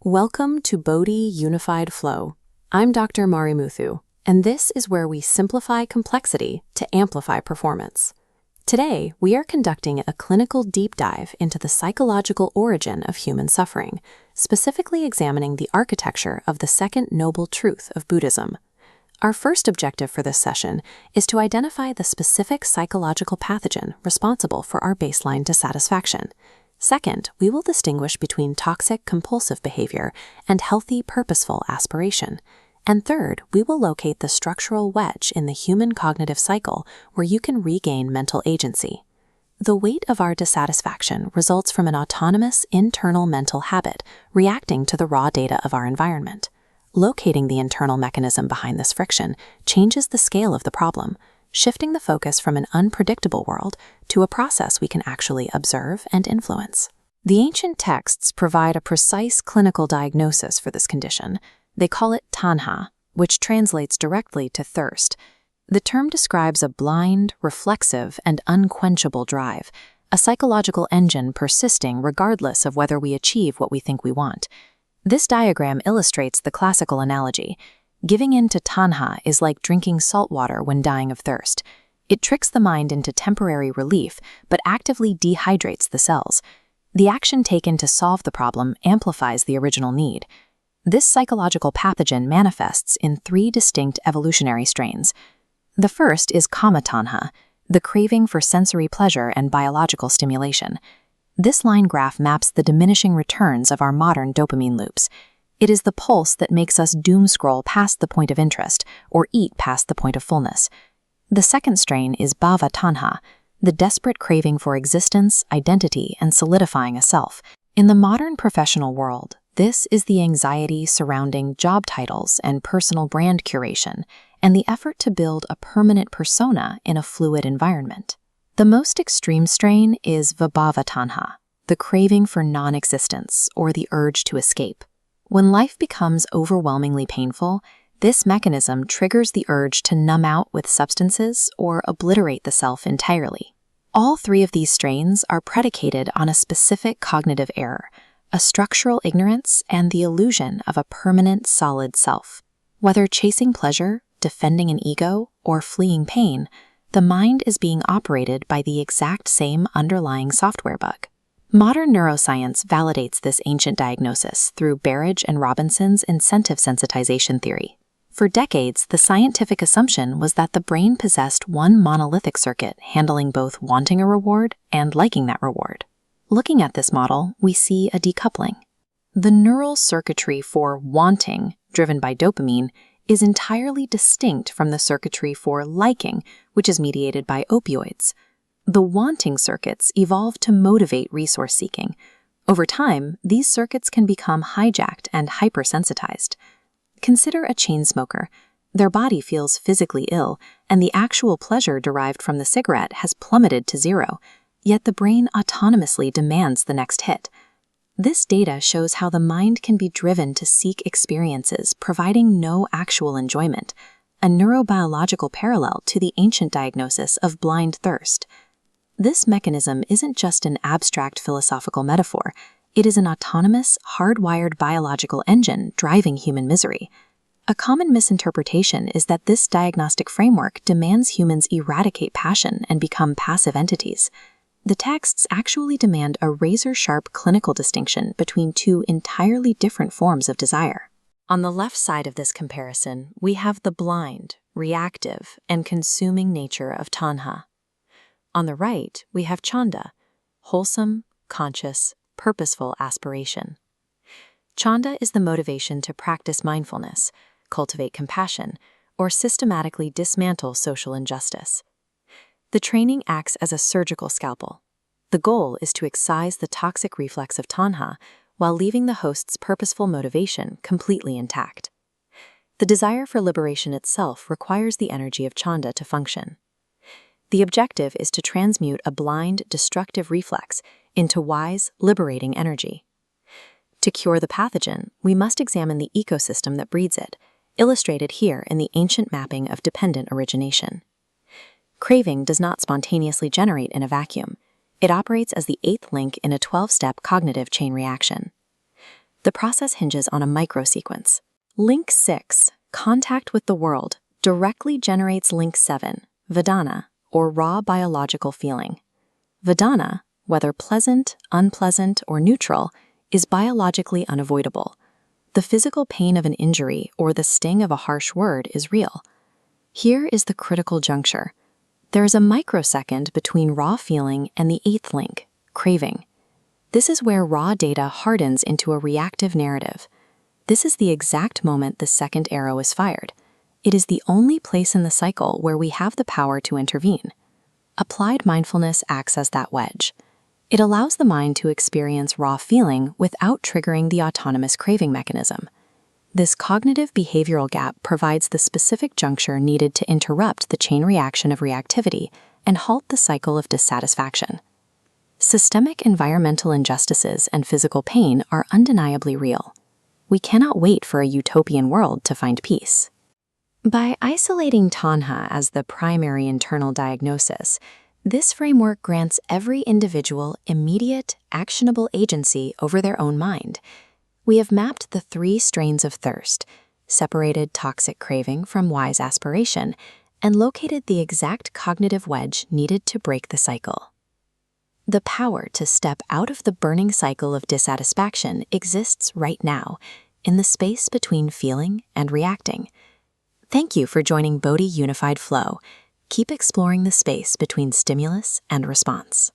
Welcome to Bodhi Unified Flow. I'm Dr. Marimuthu, and this is where we simplify complexity to amplify performance. Today, we are conducting a clinical deep dive into the psychological origin of human suffering, specifically examining the architecture of the second noble truth of Buddhism. Our first objective for this session is to identify the specific psychological pathogen responsible for our baseline dissatisfaction. Second, we will distinguish between toxic, compulsive behavior and healthy, purposeful aspiration. And third, we will locate the structural wedge in the human cognitive cycle where you can regain mental agency. The weight of our dissatisfaction results from an autonomous, internal mental habit reacting to the raw data of our environment. Locating the internal mechanism behind this friction changes the scale of the problem, shifting the focus from an unpredictable world to a process we can actually observe and influence. The ancient texts provide a precise clinical diagnosis for this condition. They call it Taṇhā, which translates directly to thirst. The term describes a blind, reflexive, and unquenchable drive, a psychological engine persisting regardless of whether we achieve what we think we want. This diagram illustrates the classical analogy. Giving in to Taṇhā is like drinking salt water when dying of thirst. It tricks the mind into temporary relief, but actively dehydrates the cells. The action taken to solve the problem amplifies the original need. This psychological pathogen manifests in three distinct evolutionary strains. The first is Kama Taṇhā, the craving for sensory pleasure and biological stimulation. This line graph maps the diminishing returns of our modern dopamine loops. It is the pulse that makes us doom scroll past the point of interest or eat past the point of fullness. The second strain is Bhava Taṇhā, the desperate craving for existence, identity, and solidifying a self. In the modern professional world, this is the anxiety surrounding job titles and personal brand curation, and the effort to build a permanent persona in a fluid environment. The most extreme strain is Vibhava Taṇhā, the craving for non-existence or the urge to escape. When life becomes overwhelmingly painful, this mechanism triggers the urge to numb out with substances or obliterate the self entirely. All three of these strains are predicated on a specific cognitive error, a structural ignorance, and the illusion of a permanent, solid self. Whether chasing pleasure, defending an ego, or fleeing pain, the mind is being operated by the exact same underlying software bug. Modern neuroscience validates this ancient diagnosis through Berridge and Robinson's incentive sensitization theory. For decades, the scientific assumption was that the brain possessed one monolithic circuit handling both wanting a reward and liking that reward. Looking at this model, we see a decoupling. The neural circuitry for wanting, driven by dopamine, is entirely distinct from the circuitry for liking, which is mediated by opioids. The wanting circuits evolve to motivate resource seeking. Over time, these circuits can become hijacked and hypersensitized. Consider a chain smoker. Their body feels physically ill, and the actual pleasure derived from the cigarette has plummeted to zero, yet the brain autonomously demands the next hit. This data shows how the mind can be driven to seek experiences providing no actual enjoyment, a neurobiological parallel to the ancient diagnosis of blind thirst. This mechanism isn't just an abstract philosophical metaphor. It is an autonomous, hardwired biological engine driving human misery. A common misinterpretation is that this diagnostic framework demands humans eradicate passion and become passive entities. The texts actually demand a razor-sharp clinical distinction between two entirely different forms of desire. On the left side of this comparison, we have the blind, reactive, and consuming nature of Taṇhā. On the right, we have Chanda, wholesome, conscious, purposeful aspiration. Chanda is the motivation to practice mindfulness, cultivate compassion, or systematically dismantle social injustice. The training acts as a surgical scalpel. The goal is to excise the toxic reflex of Taṇhā while leaving the host's purposeful motivation completely intact. The desire for liberation itself requires the energy of Chanda to function. The objective is to transmute a blind, destructive reflex into wise, liberating energy. To cure the pathogen, we must examine the ecosystem that breeds it, illustrated here in the ancient mapping of dependent origination. Craving does not spontaneously generate in a vacuum. It operates as the eighth link in a 12-step cognitive chain reaction. The process hinges on a microsequence. Link 6, contact with the world, directly generates link 7, Vedana, or raw biological feeling. Vedana, whether pleasant, unpleasant, or neutral, is biologically unavoidable. The physical pain of an injury or the sting of a harsh word is real. Here is the critical juncture. There is a microsecond between raw feeling and the 8th link, craving. This is where raw data hardens into a reactive narrative. This is the exact moment the second arrow is fired. It is the only place in the cycle where we have the power to intervene. Applied mindfulness acts as that wedge. It allows the mind to experience raw feeling without triggering the autonomous craving mechanism. This cognitive behavioral gap provides the specific juncture needed to interrupt the chain reaction of reactivity and halt the cycle of dissatisfaction. Systemic environmental injustices and physical pain are undeniably real. We cannot wait for a utopian world to find peace. By isolating Taṇhā as the primary internal diagnosis, this framework grants every individual immediate, actionable agency over their own mind. We have mapped the 3 strains of thirst, separated toxic craving from wise aspiration, and located the exact cognitive wedge needed to break the cycle. The power to step out of the burning cycle of dissatisfaction exists right now, in the space between feeling and reacting. Thank you for joining Bodhi Unified Flow. Keep exploring the space between stimulus and response.